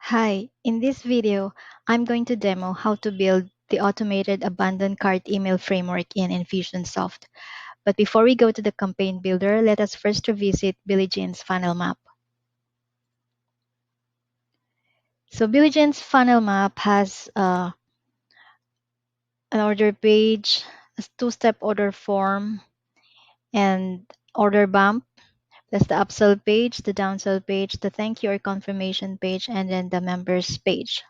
Hi, in this video, I'm going to demo how to build the automated abandoned cart email framework in Infusionsoft. But before we go to the campaign builder, let us first revisit Billie Jean's funnel map. So Billie Jean's funnel map has an order page, a two-step order form, and order bump. That's the upsell page, the downsell page, the thank you or confirmation page, and then the members page.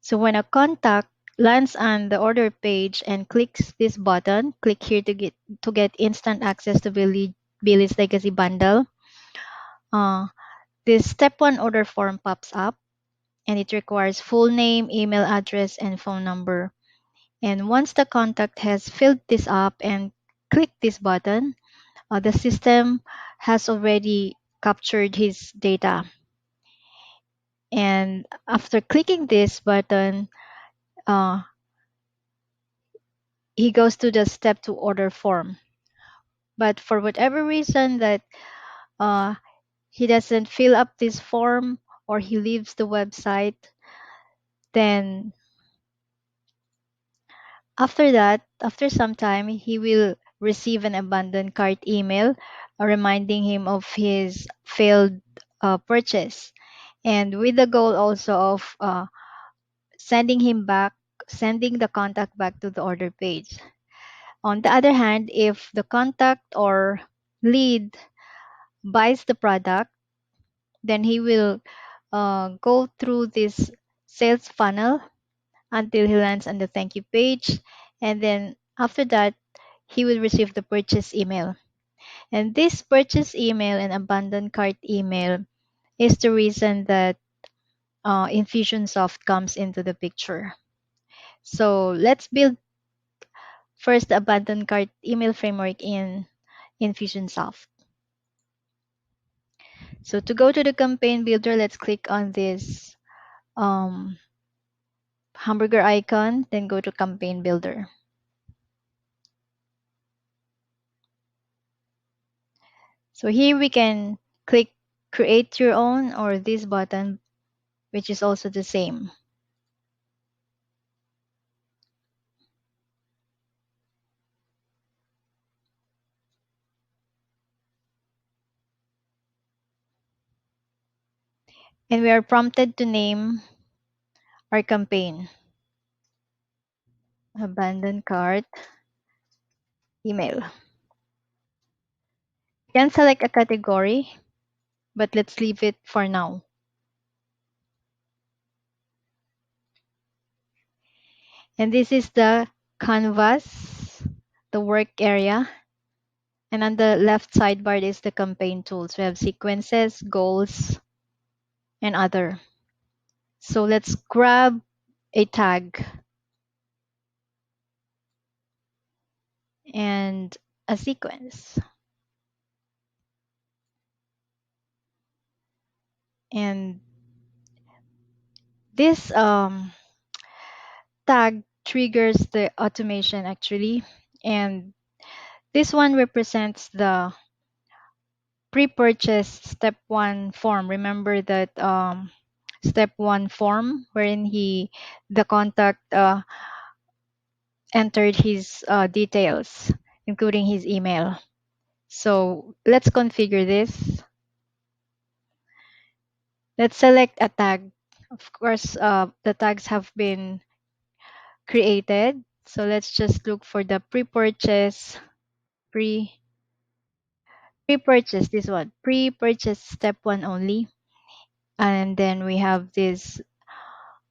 So when a contact lands on the order page and clicks this button, click here to get instant access to Billy's Legacy Bundle. Uh, this step one order form pops up and it requires full name, email address, and phone number. And once the contact has filled this up and clicked this button, the system has already captured his data. And after clicking this button, uh, he goes to the step two order form. But for whatever reason that uh, he doesn't fill up this form or he leaves the website, then after some time, he will receive an abandoned cart email reminding him of his failed purchase. And with the goal also of sending the contact back to the order page. On the other hand, if the contact or lead buys the product, then he will go through this sales funnel until he lands on the thank you page. And then after that, he will receive the purchase email. And this purchase email and abandoned cart email is the reason that Infusionsoft comes into the picture. So let's build first the abandoned cart email framework in Infusionsoft. So to go to the campaign builder, let's click on this um, hamburger icon, then go to campaign builder. So here we can click create your own or this button, which is also the same. And we are prompted to name our campaign. Abandoned cart email. You can select a category, but let's leave it for now. And this is the canvas, the work area. And on the left sidebar is the campaign tools. We have sequences, goals, and other. So let's grab a tag and a sequence. And this tag triggers the automation actually. And this one represents the pre-purchase step one form. Remember that step one form wherein the contact entered his details, including his email. So let's configure this. Let's select a tag. Of course, the tags have been created. So let's just look for the pre pre-purchase, this one, pre-purchase step one only. And then we have this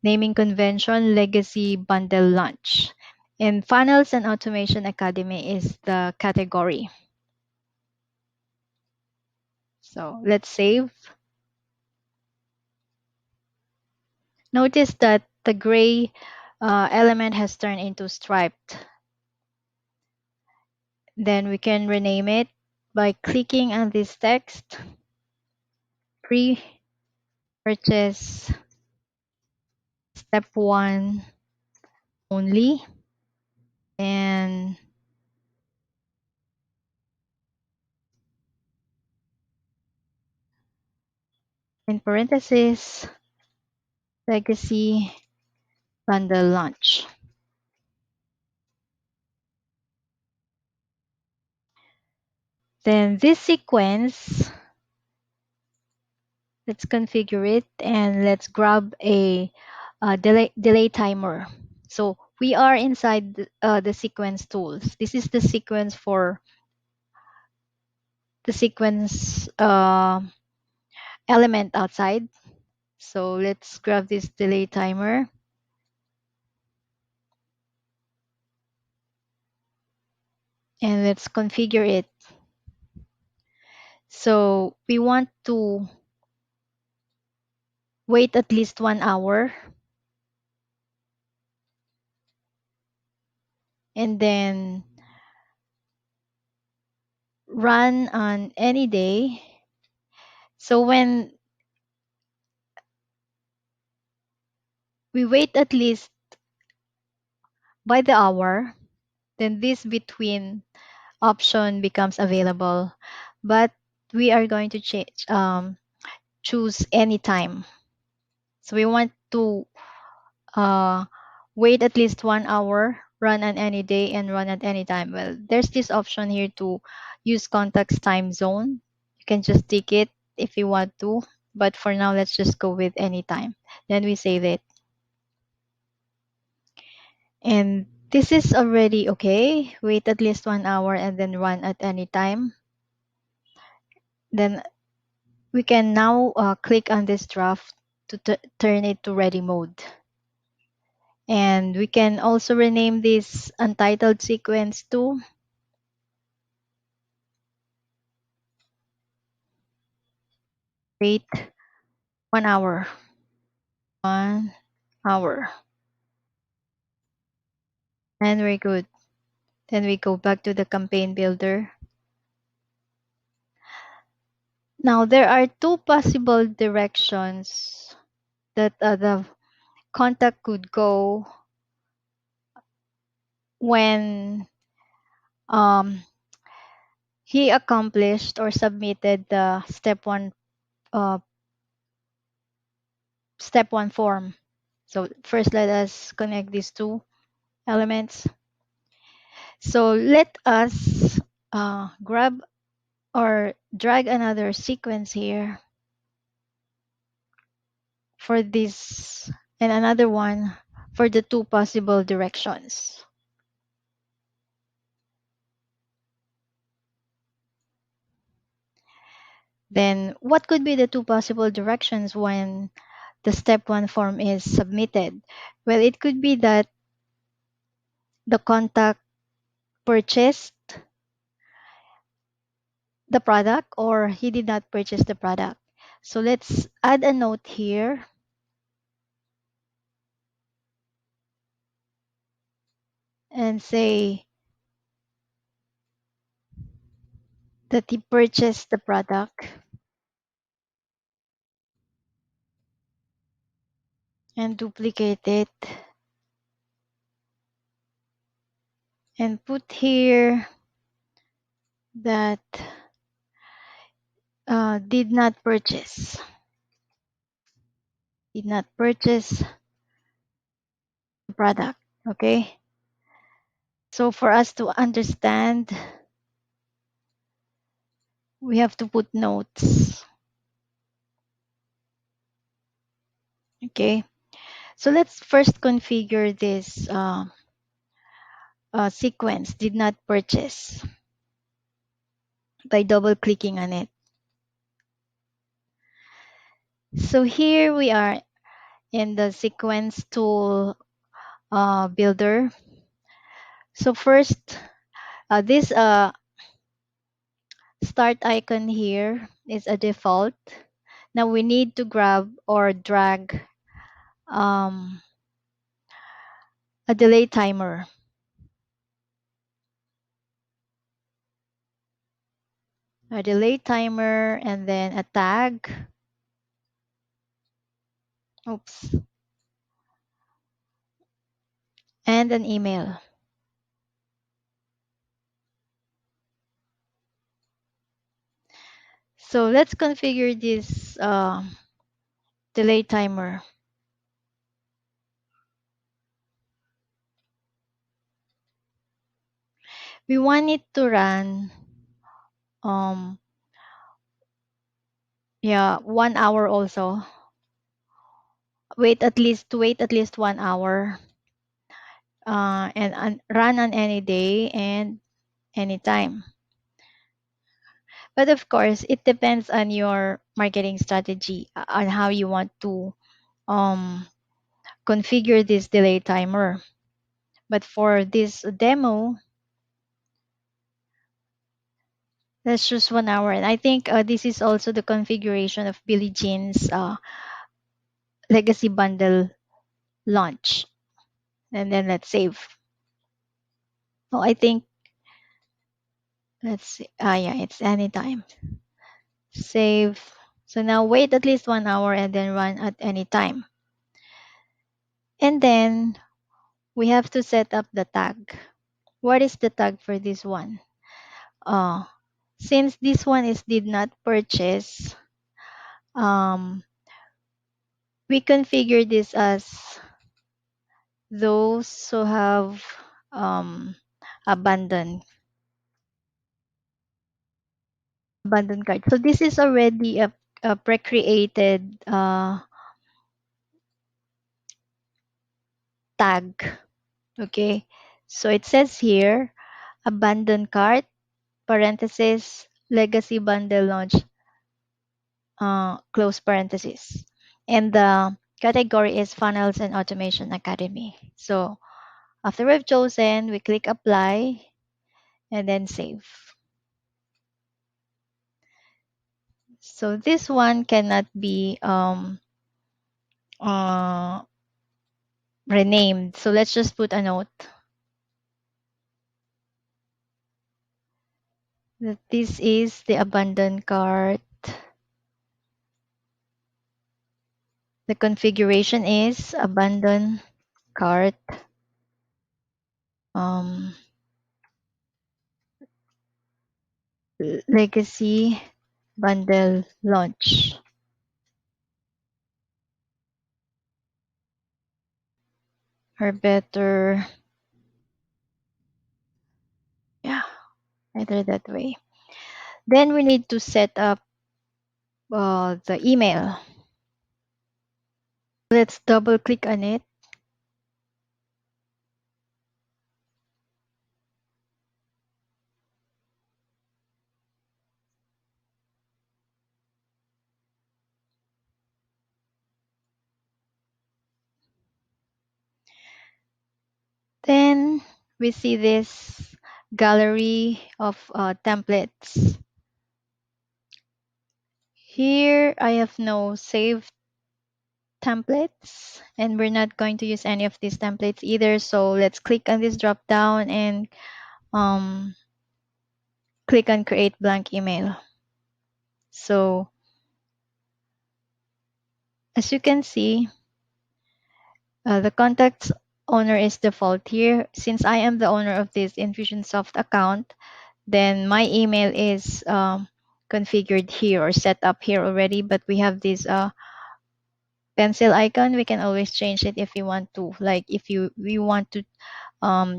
naming convention, legacy bundle launch. And Funnels and Automation Academy is the category. So let's save. Notice that the gray element has turned into striped. Then we can rename it by clicking on this text, pre-purchase step one only, and in parentheses, legacy bundle launch. Then this sequence, let's configure it and let's grab a, delay timer. So we are inside the sequence tools. This is the sequence for the sequence element outside. So let's grab this delay timer and let's configure it. So we want to wait at least 1 hour and then run on any day. So when we wait at least by the hour, then this between option becomes available. But we are going to choose any time. So we want to uh, wait at least 1 hour, run on any day, and run at any time. Well, there's this option here to use context time zone. You can just tick it if you want to, but for now, let's just go with any time. Then we save it. And this is already okay. Wait at least 1 hour and then run at any time. Then we can now click on this draft to turn it to ready mode. And we can also rename this untitled sequence to wait 1 hour. 1 hour. And we're good. Then we go back to the campaign builder. Now there are two possible directions that the contact could go when um, he accomplished or submitted the uh, step one form. So first, let us connect these two elements. So let us grab or drag another sequence here for this and another one for the two possible directions. Then what could be the two possible directions when the step one form is submitted? Well, it could be that the contact purchased the product or he did not purchase the product. So let's add a note here and say that he purchased the product and duplicate it and put here that did not purchase the product. Okay, so for us to understand, we have to put notes. Okay, so let's first configure this sequence did not purchase by double clicking on it. So here we are in the sequence tool builder. So first, this start icon here is a default. Now we need to grab or drag a delay timer. A delay timer and then a tag. Oops. And an email. So let's configure this delay timer. We want it to run, um, yeah, 1 hour also. Wait at least 1 hour, and run on any day and anytime. But of course, it depends on your marketing strategy, on how you want to um, configure this delay timer. But for this demo, let's choose 1 hour. And I think this is also the configuration of Billie Jean's legacy bundle launch. And then let's save. Oh, I think, let's see. Yeah, it's anytime. Save. So now wait at least 1 hour and then run at any time. And then we have to set up the tag. What is the tag for this one? Uh, since this one is did not purchase, um, we configure this as those who have abandoned card. So this is already a pre-created tag. Okay, so it says here abandoned cart parenthesis legacy bundle launch close parenthesis, and the category is funnels and automation academy. So after we've chosen, we click apply and then save. So this one cannot be uh, renamed. So let's just put a note that this is the abandoned cart. The configuration is abandoned cart um, legacy bundle launch. Or better, yeah, either that way. Then we need to set up the email. Let's double click on it. Then we see this gallery of templates. Here I have no saved templates, and we're not going to use any of these templates either. So let's click on this drop down and um, click on create blank email. So as you can see, the contacts owner is default here. Since I am the owner of this Infusionsoft account, then my email is configured here or set up here already, but we have this pencil icon. We can always change it if we want to. Like if we want to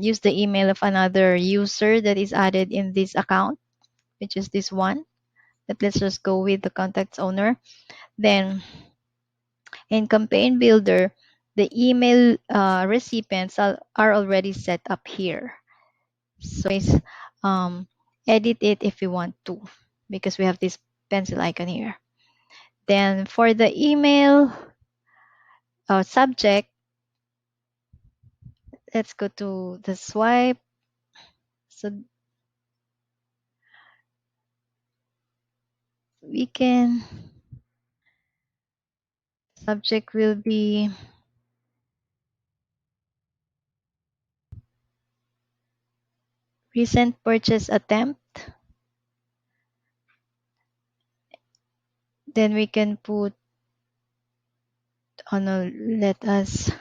use the email of another user that is added in this account, which is this one. But let's just go with the contacts owner. Then in campaign builder, the email recipients are already set up here. So um, edit it if you want to, because we have this pencil icon here. Then for the email subject, let's go to the swipe. So we can, subject will be recent purchase attempt. Then we can put, oh no, let us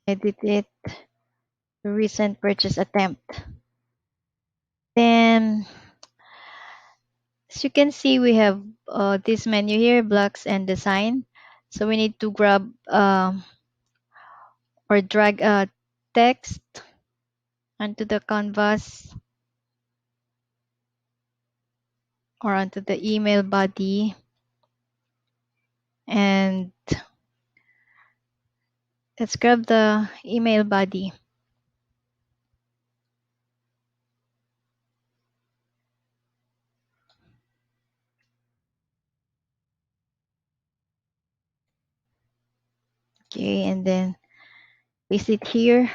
edit it, recent purchase attempt. Then as you can see, we have this menu here, blocks and design. So we need to grab or or drag a text onto the canvas or onto the email body, and let's grab the email body. Okay, and then paste it here.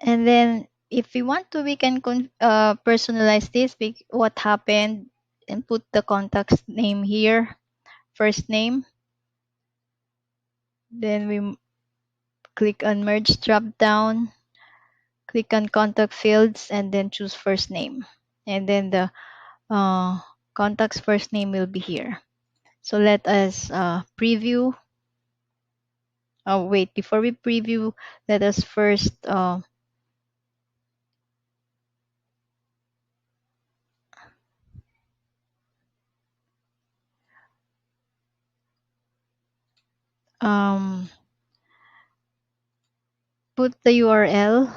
And then if we want to, we can personalize this, what happened, and put the contact's name here, first name. Then we click on merge drop down, click on contact fields, and then choose first name. And then the contact's first name will be here. So let us preview. Oh, wait, before we preview, let us first um, put the URL.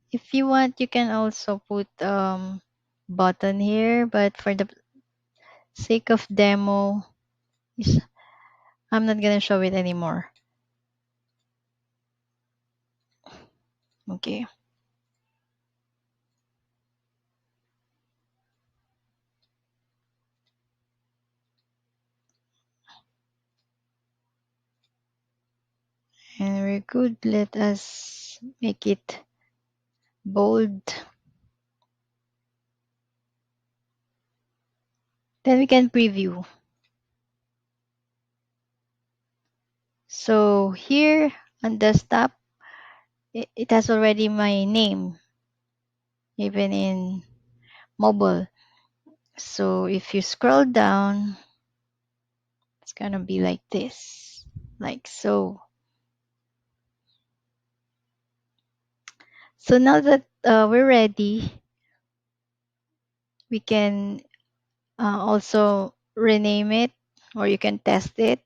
If you want, you can also put button here, but for the sake of demo, I'm not gonna show it anymore. Okay. And we're good. Let us make it bold. Then we can preview. So here on desktop, it has already my name, even in mobile. So if you scroll down, it's gonna be like this, like so. So now that we're ready, we can also rename it, or you can test it.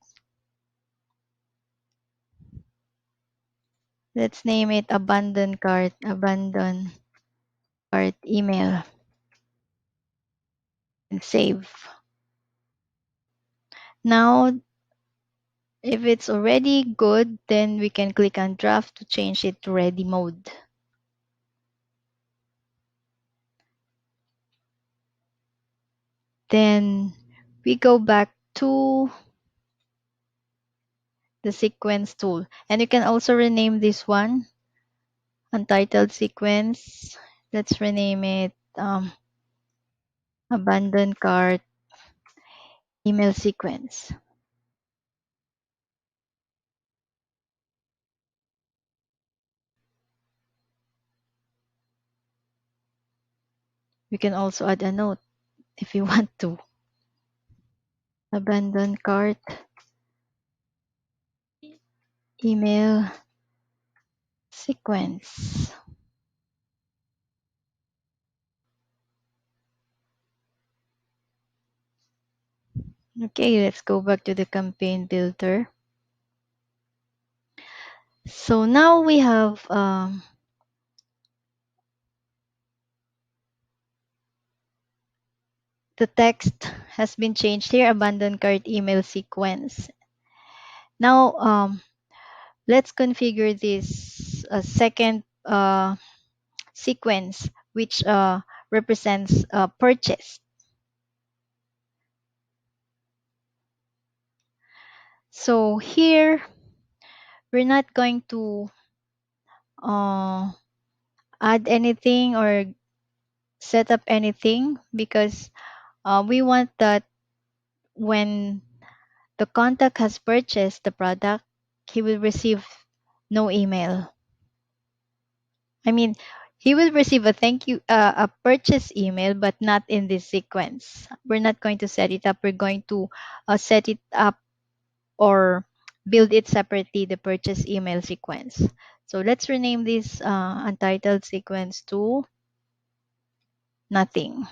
Let's name it abandon cart email, and save. Now, if it's already good, then we can click on draft to change it to ready mode. Then we go back to the sequence tool, and you can also rename this one, untitled sequence. Let's rename it abandon cart email sequence. We can also add a note if you want to. Abandon cart email sequence. Okay, let's go back to the campaign builder. So now we have the text has been changed here, abandon cart email sequence. Now let's configure this second sequence, which represents purchase. So here, we're not going to uh, add anything or set up anything, because we want that when the contact has purchased the product, he will receive no email. I mean, he will receive a thank you, a purchase email, but not in this sequence. We're not going to set it up. We're going to set it up or build it separately, the purchase email sequence. So let's rename this untitled sequence to nothing.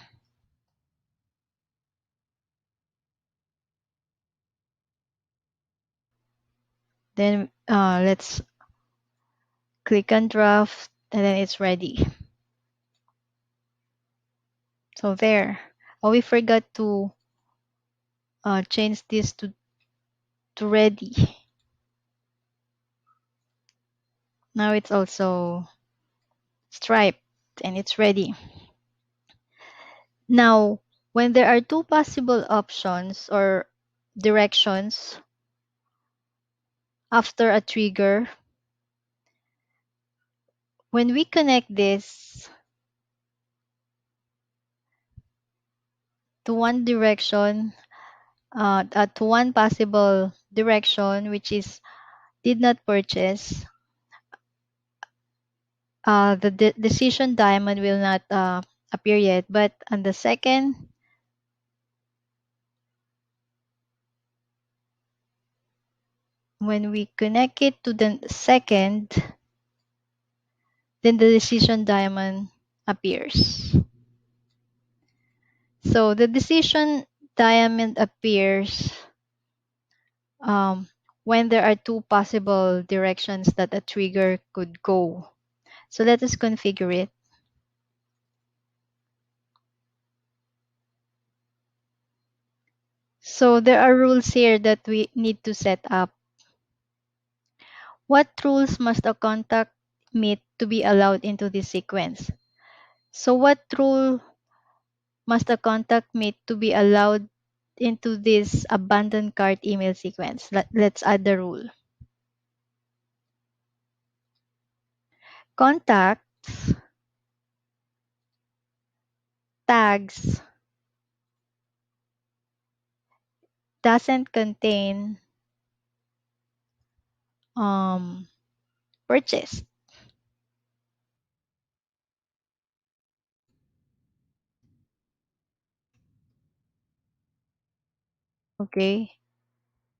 Then let's click on draft, and then it's ready. So there. Oh, we forgot to change this to ready. Now it's also striped and it's ready. Now, when there are two possible options or directions after a trigger, when we connect this to one direction, to one possible direction, which is did not purchase, the decision diamond will not appear yet. But on the second, when we connect it to the second, then the decision diamond appears. So the decision diamond appears when there are two possible directions that a trigger could go. So let us configure it. So there are rules here that we need to set up. What rules must a contact meet to be allowed into this sequence? So what rule must a contact meet to be allowed into this abandoned cart email sequence? Let's add the rule. Contacts tags doesn't contain um, purchase. Okay,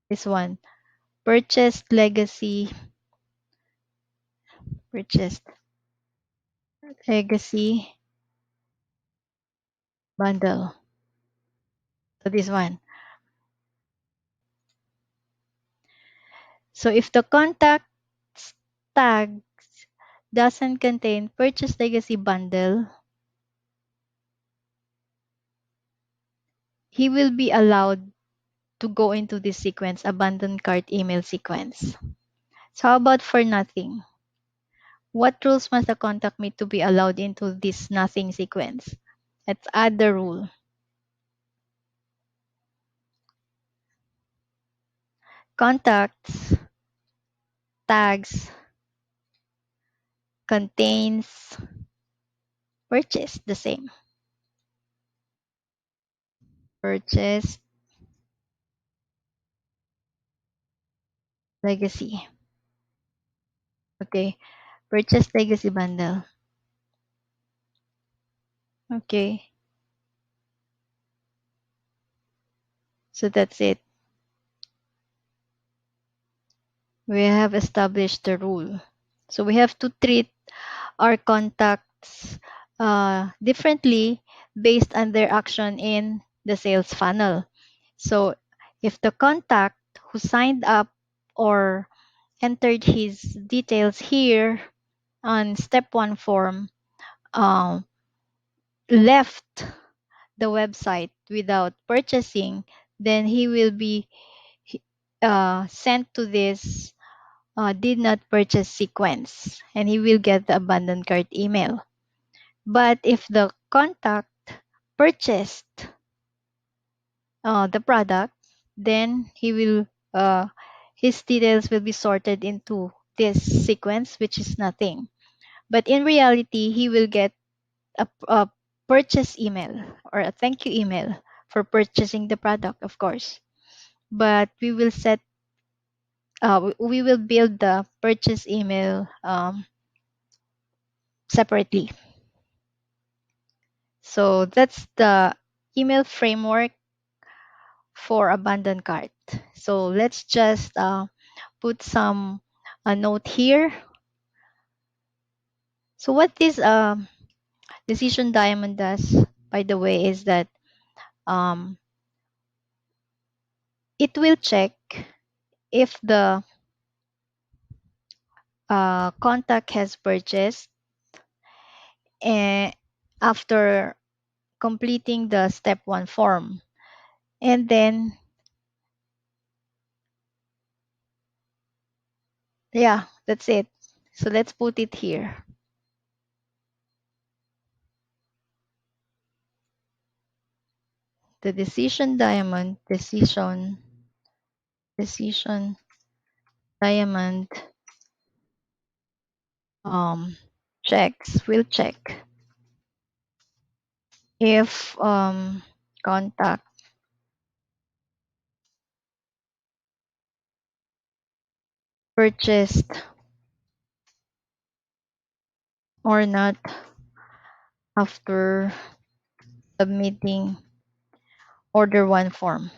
this one. Purchased legacy. Purchased legacy bundle. So this one. So if the contact tag doesn't contain purchase legacy bundle, he will be allowed to go into this sequence, abandoned cart email sequence. So how about for nothing? What rules must the contact meet to be allowed into this nothing sequence? Let's add the rule. Contacts tags contains purchase, the same. Purchase legacy. Okay. Purchase legacy bundle. Okay. So that's it. We have established the rule. So we have to treat our contacts differently based on their action in the sales funnel. So if the contact who signed up or entered his details here on step one form um, left the website without purchasing, then he will be sent to this did not purchase sequence and he will get the abandoned cart email. But if the contact purchased the product, then he will his details will be sorted into this sequence, which is nothing. But in reality, he will get a purchase email or a thank you email for purchasing the product, of course. But we will set we will build the purchase email separately. So that's the email framework for abandoned cart. So let's just put some a note here. So what is Decision Diamond does, by the way, is that um, it will check if the contact has purchased, and after completing the step 1 form. And then, yeah, that's it. So let's put it here. The decision diamond um, checks, will check if contact purchased or not after submitting order 1 form.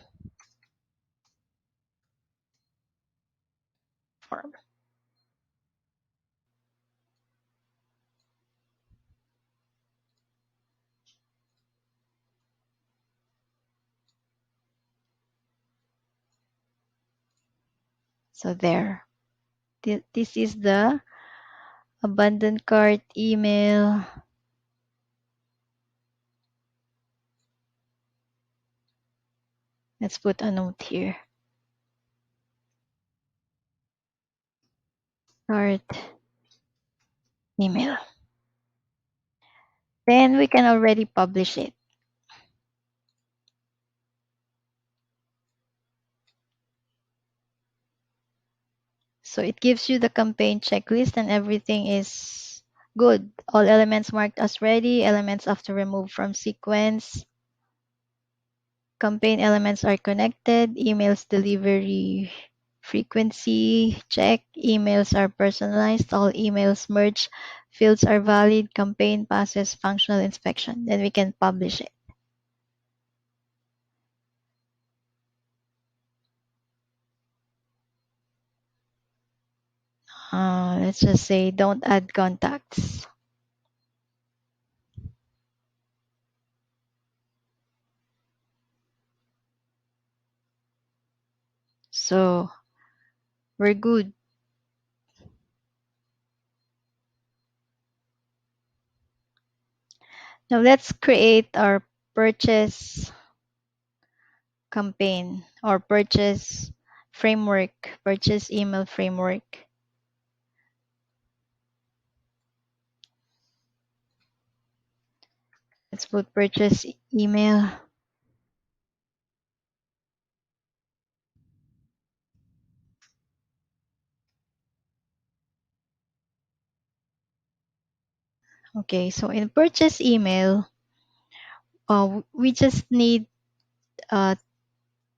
So there. This is the abandoned cart email. Let's put a note here. Cart email. Then we can already publish it. So it gives you the campaign checklist and everything is good. All elements marked as ready, elements after removed from sequence. Campaign elements are connected, emails delivery frequency check, emails are personalized, all emails merge, fields are valid, campaign passes functional inspection. Then we can publish it. Let's just say don't add contacts. So we're good. Now let's create our purchase campaign or purchase framework, purchase email framework. Let's put purchase email. Okay, so in purchase email, we just need uh,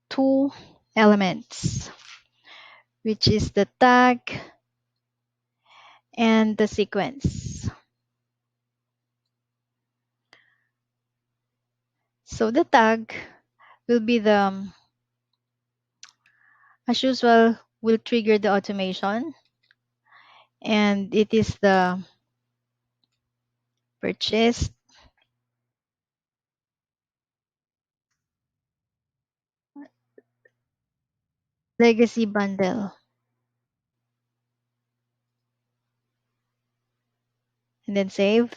2 elements, which is the tag and the sequence. So the tag will be the, as usual, will trigger the automation, and it is the purchase legacy bundle. And then save.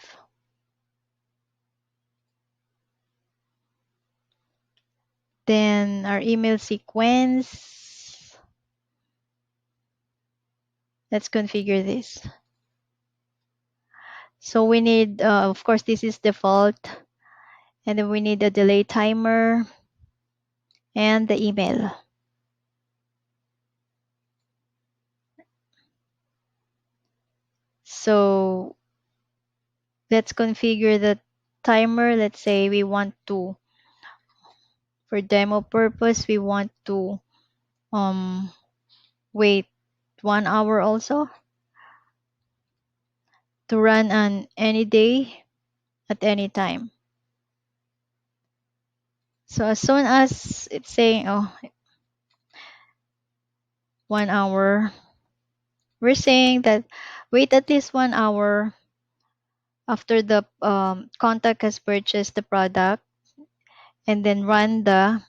Then our email sequence. Let's configure this. So we need, of course, this is default. And then we need a delay timer and the email. So let's configure the timer. Let's say we want to, for demo purpose, we want to um, wait 1 hour also to run on any day at any time. So as soon as it's saying, oh, 1 hour, we're saying that wait at least 1 hour After the contact has purchased the product, and then run the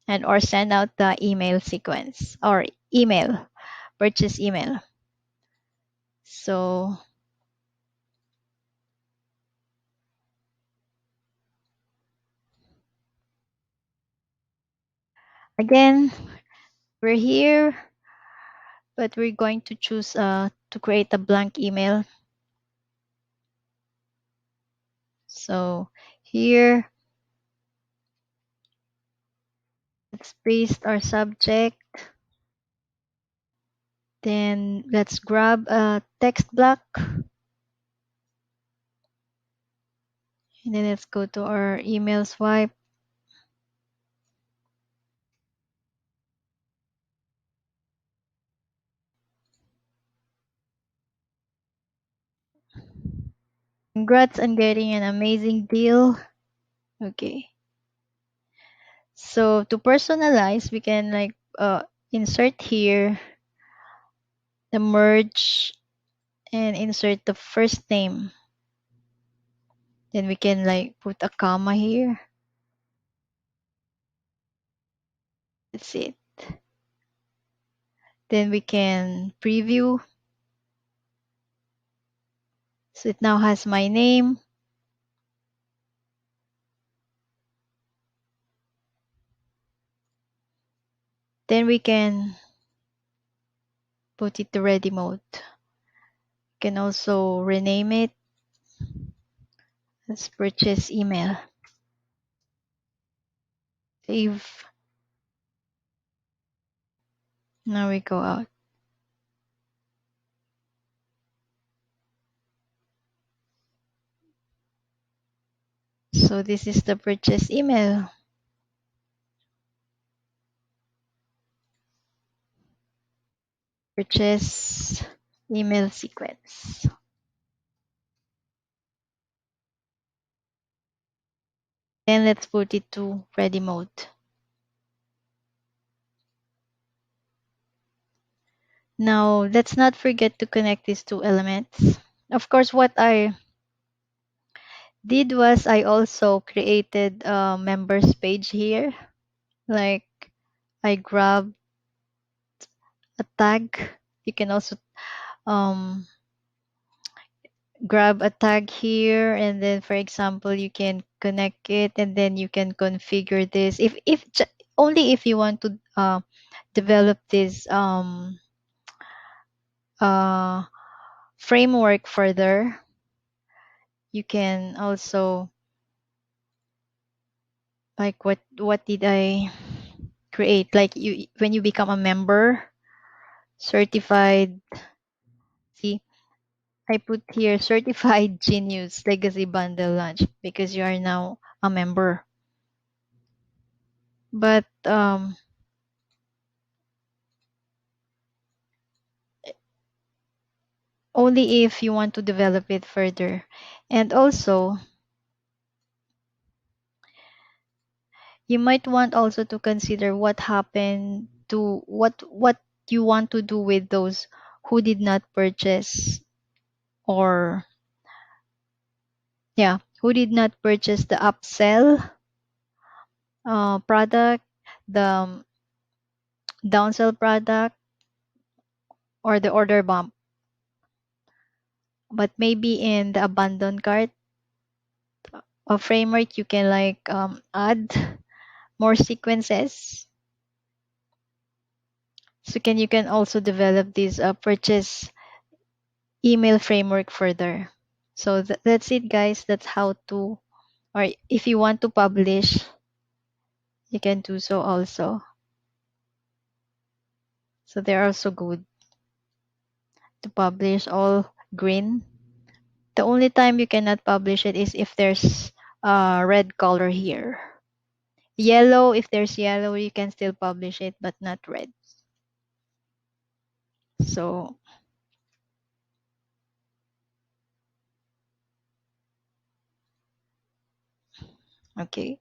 and or send out the email sequence or email, purchase email. So again, we're here, but we're going to choose to create a blank email. So here, let's paste our subject. Then let's grab a text block. And then let's go to our email swipe. Congrats on getting an amazing deal. Okay. So to personalize, we can like insert here the merge and insert the first name. Then we can like put a comma here. That's it. Then we can preview. So it now has my name. Then we can put it to ready mode. Can also rename it as purchase email. Save. Now we go out. So this is the purchase email. Purchase email sequence. Then let's put it to ready mode. Now let's not forget to connect these two elements. Of course, what I did was I also created a members page here. Like I grabbed a tag. You can also um, grab a tag here, and then for example you can connect it, and then you can configure this only if you want to develop this uh, framework further. You can also like what did I create, like you when you become a member certified. See, I put here certified genius legacy bundle launch because you are now a member. But only if you want to develop it further. And also, you might want also to consider what happened to what you want to do with those who did not purchase, or yeah, who did not purchase the upsell product, the downsell product, or the order bump. But maybe in the abandoned cart framework, you can like add more sequences. So you can also develop this purchase email framework further. So that's it, guys. That's how to, or if you want to publish, you can do so also. So they're also good to publish all green. The only time you cannot publish it is if there's red color here. Yellow, if there's yellow, you can still publish it, but not red. So, okay.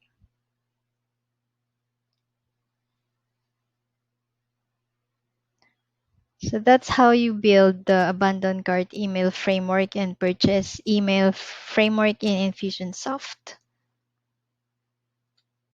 So that's how you build the abandoned cart email framework and purchase email framework in Infusionsoft.